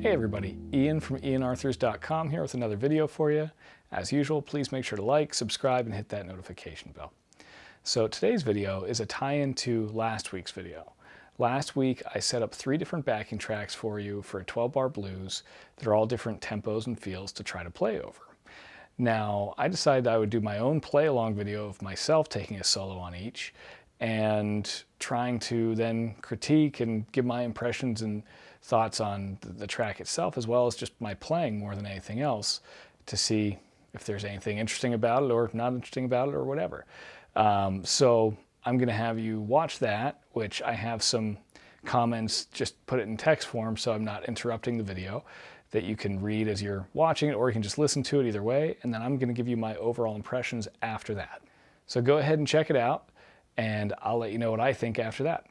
Hey everybody, Ian from ianarthurs.com here with another video for you. As usual, please make sure to like, subscribe, and hit that notification bell. So today's video is a tie-in to last week's video. Last week I set up 3 different backing tracks for you for a 12-bar blues that are all different tempos and feels to try to play over. Now I decided I would do my own play-along video of myself taking a solo on each and trying to then critique and give my impressions and thoughts on the track itself, as well as just my playing more than anything else, to see if there's anything interesting about it or not interesting about it or whatever. So I'm going to have you watch that, which I have some comments, just put it in text form so I'm not interrupting the video, that you can read as you're watching it, or you can just listen to it either way, and then I'm going to give you my overall impressions after that. So go ahead and check it out, and I'll let you know what I think after that.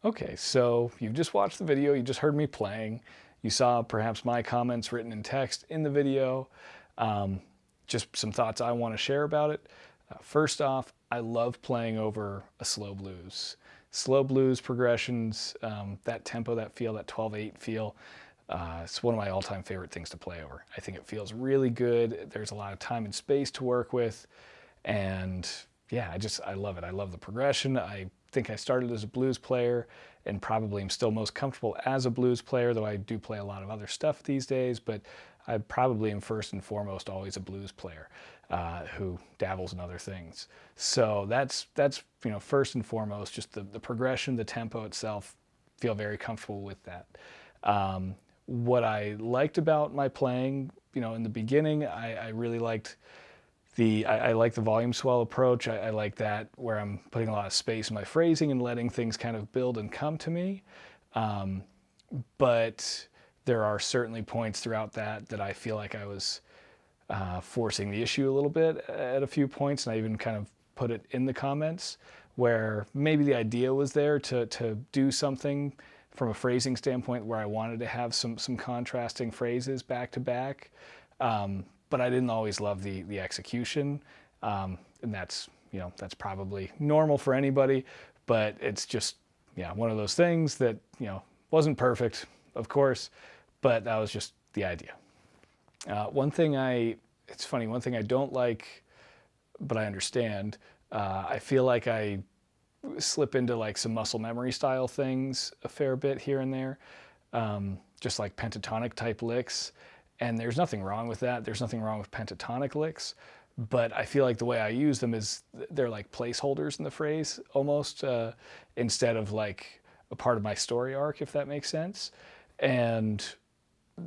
Okay, so you've just watched the video, you just heard me playing, you saw perhaps my comments written in text in the video, just some thoughts I want to share about it. First off, I love playing over a slow blues. Slow blues progressions, that tempo, that feel, that 12/8 feel, it's one of my all-time favorite things to play over. I think it feels really good, there's a lot of time and space to work with, and yeah, I love it. I love the progression. I think I started as a blues player and probably am still most comfortable as a blues player, though I do play a lot of other stuff these days, but I probably am first and foremost always a blues player who dabbles in other things. So that's first and foremost, just the progression, the tempo itself, feel very comfortable with that. What I liked about my playing, in the beginning, I really liked I like the volume swell approach. I like that where I'm putting a lot of space in my phrasing and letting things kind of build and come to me. But there are certainly points throughout that I feel like I was forcing the issue a little bit at a few points, and I even kind of put it in the comments where maybe the idea was there to do something from a phrasing standpoint where I wanted to have some contrasting phrases back to back. But I didn't always love the execution, and that's probably normal for anybody, but it's just one of those things that wasn't perfect, of course, but that was just the idea. It's funny, one thing I don't like, but I understand, I feel like I slip into like some muscle memory style things a fair bit here and there, just like pentatonic type licks. And there's nothing wrong with that. There's nothing wrong with pentatonic licks. But I feel like the way I use them is they're like placeholders in the phrase almost, instead of like a part of my story arc, if that makes sense. And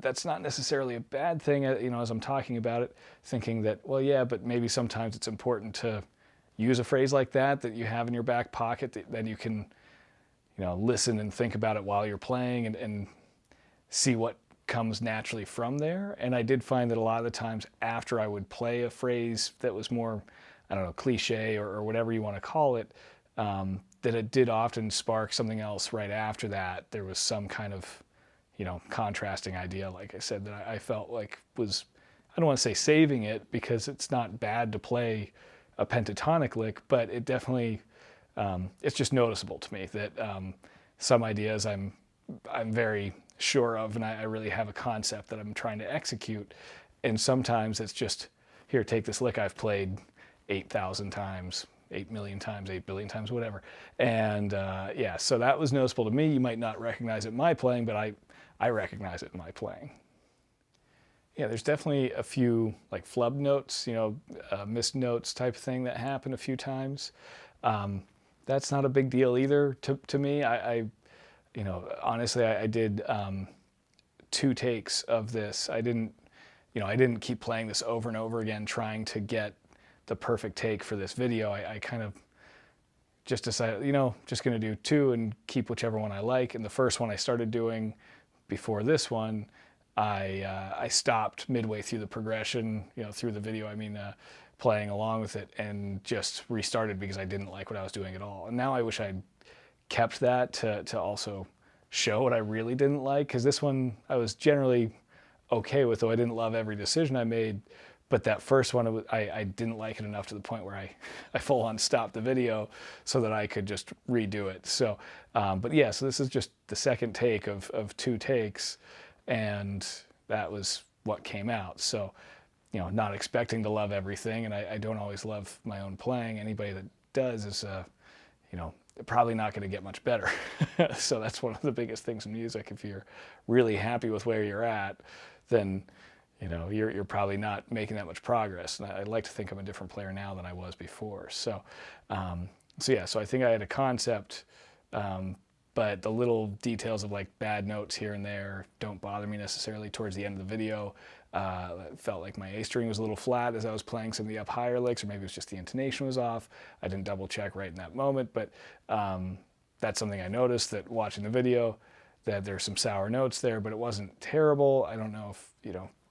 that's not necessarily a bad thing, as I'm talking about it, thinking that, well, yeah, but maybe sometimes it's important to use a phrase like that you have in your back pocket that then you can, listen and think about it while you're playing and see what comes naturally from there. And I did find that a lot of the times after I would play a phrase that was more, I don't know, cliche or whatever you want to call it, that it did often spark something else right after that. There was some kind of, contrasting idea, like I said, that I felt like was, I don't want to say saving it because it's not bad to play a pentatonic lick, but it definitely, it's just noticeable to me that some ideas I'm very sure of, and I really have a concept that I'm trying to execute. And sometimes it's just, here, take this lick I've played 8,000 times, 8 million times, 8 billion times, whatever. And yeah, so that was noticeable to me. You might not recognize it in my playing, but I recognize it in my playing. Yeah, there's definitely a few like flub notes, missed notes type of thing that happen a few times. That's not a big deal either to me. Honestly, I did 2 takes of this. I didn't keep playing this over and over again trying to get the perfect take for this video. I kind of just decided, just going to do 2 and keep whichever one I like. And the first one I started doing before this one, I stopped midway through the progression, through the video, playing along with it, and just restarted because I didn't like what I was doing at all. And now I wish I'd kept that to also show what I really didn't like, because this one I was generally okay with, though I didn't love every decision I made. But that first one, I didn't like it enough to the point where I full on stopped the video so that I could just redo it. So, but yeah, so this is just the second take of 2 takes, and that was what came out. So, not expecting to love everything, and I don't always love my own playing. Anybody that does is, probably not going to get much better. So that's one of the biggest things in music. If you're really happy with where you're at, then you're probably not making that much progress. And I'd like to think I'm a different player now than I was before. So, so I think I had a concept, but the little details of like bad notes here and there don't bother me necessarily. Towards the end of the video, it felt like my A string was a little flat as I was playing some of the up higher licks, or maybe it was just the intonation was off. I didn't double check right in that moment, but that's something I noticed, that watching the video, that there's some sour notes there, but it wasn't terrible. I don't know if,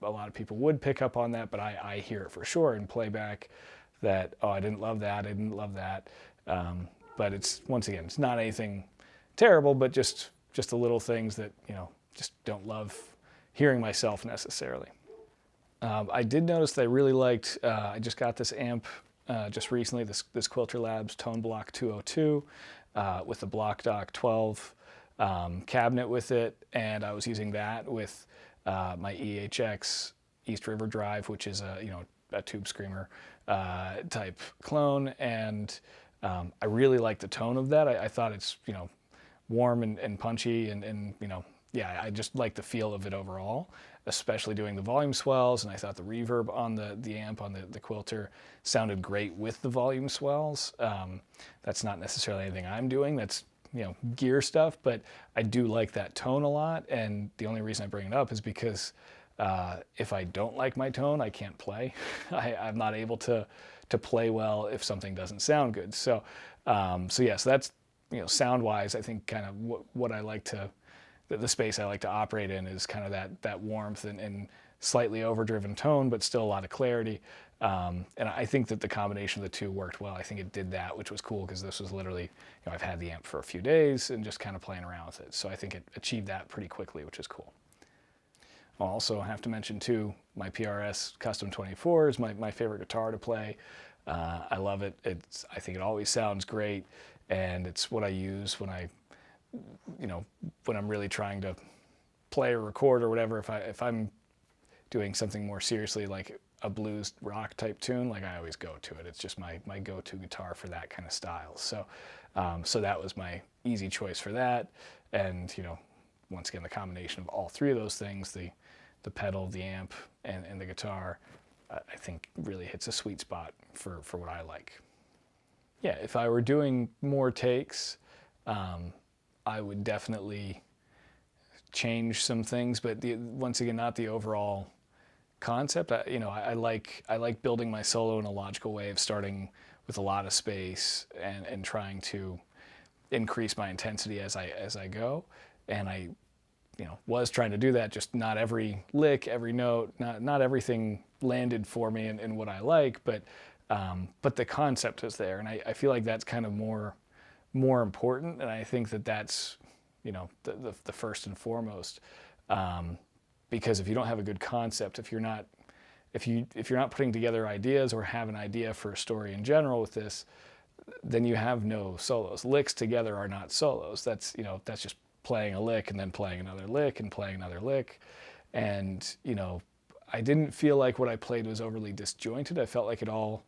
a lot of people would pick up on that, but I hear it for sure in playback that, oh, I didn't love that, I didn't love that. But it's, once again, it's not anything terrible, but just the little things that, just don't love hearing myself necessarily. I did notice that I really liked, I just got this amp just recently, this Quilter Labs Tone Block 202 with the Block Dock 12 cabinet with it, and I was using that with my EHX East River Drive, which is a Tube Screamer type clone, and I really like the tone of that. I thought it's warm and punchy, and yeah, I just like the feel of it overall, especially doing the volume swells, and I thought the reverb on the amp on the Quilter sounded great with the volume swells. That's not necessarily anything I'm doing, that's gear stuff, but I do like that tone a lot. And the only reason I bring it up is because if I don't like my tone, I can't play. I'm not able to play well if something doesn't sound good. So yeah, so that's sound wise, I think kind of what I like to, the space I like to operate in is kind of that warmth and slightly overdriven tone, but still a lot of clarity. And I think that the combination of the two worked well. I think it did that, which was cool, because this was literally, I've had the amp for a few days and just kind of playing around with it. So I think it achieved that pretty quickly, which is cool. I'll also have to mention too, my PRS Custom 24 is my favorite guitar to play. I love it. I think it always sounds great, and it's what I use when when I'm really trying to play or record or whatever. If I'm doing something more seriously, like a blues rock type tune, like I always go to it. It's just my go-to guitar for that kind of style. So, so that was my easy choice for that. And, you know, once again, the combination of all three of those things, the pedal, the amp, and the guitar, I think really hits a sweet spot for what I like. Yeah, if I were doing more takes, I would definitely change some things, but once again, not the overall concept. I like building my solo in a logical way of starting with a lot of space and trying to increase my intensity as I go. And I was trying to do that, just not every lick, every note, not everything landed for me in what I like, but the concept is there. And I feel like that's kind of more important. And I think that's, the first and foremost, because if you don't have a good concept, if you're not putting together ideas or have an idea for a story in general with this, then you have no solos. Licks together are not solos. That's just playing a lick and then playing another lick and playing another lick. And, I didn't feel like what I played was overly disjointed. I felt like it all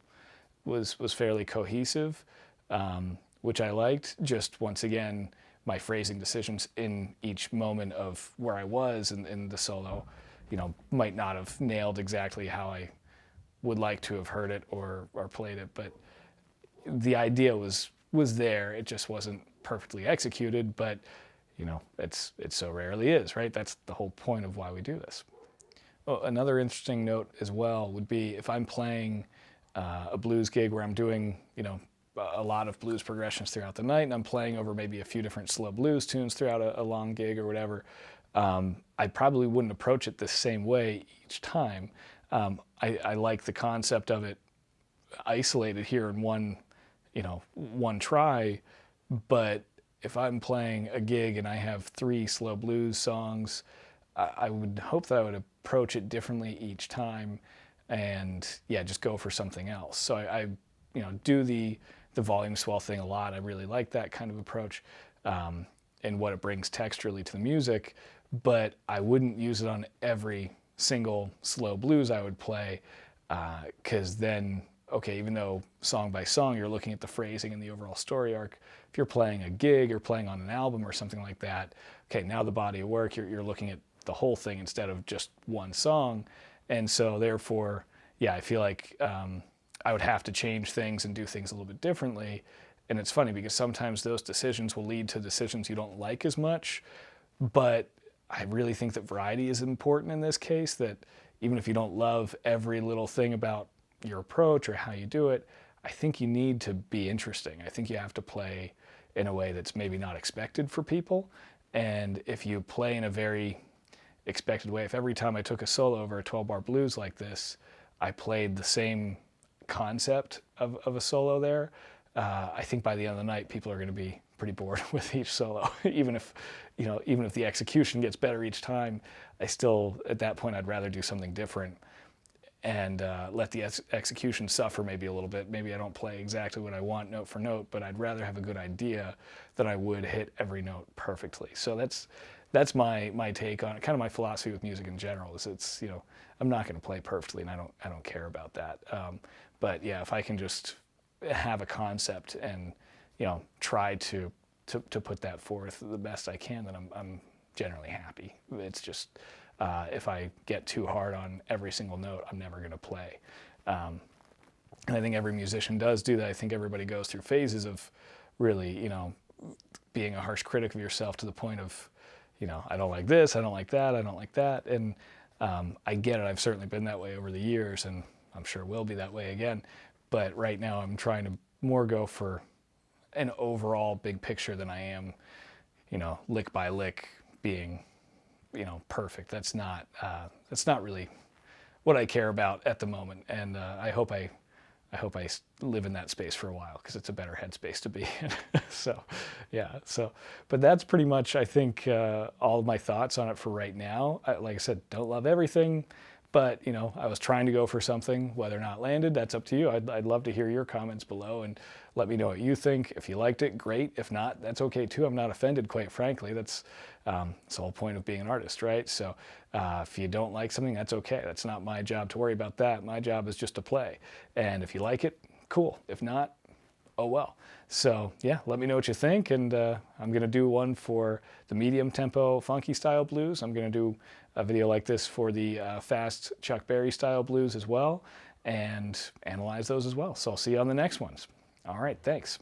was fairly cohesive, which I liked. Just once again, my phrasing decisions in each moment of where I was in the solo, might not have nailed exactly how I would like to have heard it or played it, but the idea was there. It just wasn't perfectly executed, but it so rarely is, right? That's the whole point of why we do this. Oh, another interesting note as well would be if I'm playing a blues gig where I'm doing, a lot of blues progressions throughout the night, and I'm playing over maybe a few different slow blues tunes throughout a long gig or whatever, I probably wouldn't approach it the same way each time. I like the concept of it isolated here in one try, but if I'm playing a gig and I have 3 slow blues songs, I would hope that I would approach it differently each time, and just go for something else. So I do the volume swell thing a lot. I really like that kind of approach, and what it brings texturally to the music, but I wouldn't use it on every single slow blues I would play, because then, okay, even though song by song you're looking at the phrasing and the overall story arc, if you're playing a gig or playing on an album or something like that, okay, now the body of work, you're looking at the whole thing instead of just one song. And so therefore, I feel like I would have to change things and do things a little bit differently. And it's funny because sometimes those decisions will lead to decisions you don't like as much, but I really think that variety is important in this case, that even if you don't love every little thing about your approach or how you do it, I think you need to be interesting. I think you have to play in a way that's maybe not expected for people. And if you play in a very expected way, if every time I took a solo over a 12-bar blues like this, I played the same concept of a solo there, I think by the end of the night, people are going to be pretty bored with each solo. even if the execution gets better each time, I still, at that point, I'd rather do something different and let the execution suffer maybe a little bit. Maybe I don't play exactly what I want note for note, but I'd rather have a good idea than I would hit every note perfectly. So that's my take on it. Kind of my philosophy with music in general is it's, I'm not going to play perfectly, and I don't care about that. But if I can just have a concept and try to put that forth the best I can, then I'm generally happy. It's just if I get too hard on every single note, I'm never going to play. And I think every musician does do that. I think everybody goes through phases of really, being a harsh critic of yourself to the point of, I don't like this, I don't like that, I don't like that. And I get it. I've certainly been that way over the years, and I'm sure will be that way again. But right now I'm trying to more go for an overall big picture than I am, lick by lick being, perfect. That's not really what I care about at the moment. And I hope I live in that space for a while, because it's a better headspace to be in. But that's pretty much, I think, all of my thoughts on it for right now. Like I said, don't love everything, but you know, I was trying to go for something. Whether or not landed, that's up to you. I'd love to hear your comments below and let me know what you think. If you liked it, great. If not, that's okay too. I'm not offended, quite frankly. That's the whole point of being an artist, right? So if you don't like something, that's okay. That's not my job to worry about that. My job is just to play. And if you like it, cool. If not, oh well. So yeah, let me know what you think, and I'm gonna do one for the medium tempo funky style blues. I'm gonna do a video like this for the fast Chuck Berry style blues as well, and analyze those as well. So I'll see you on the next ones. All right, thanks.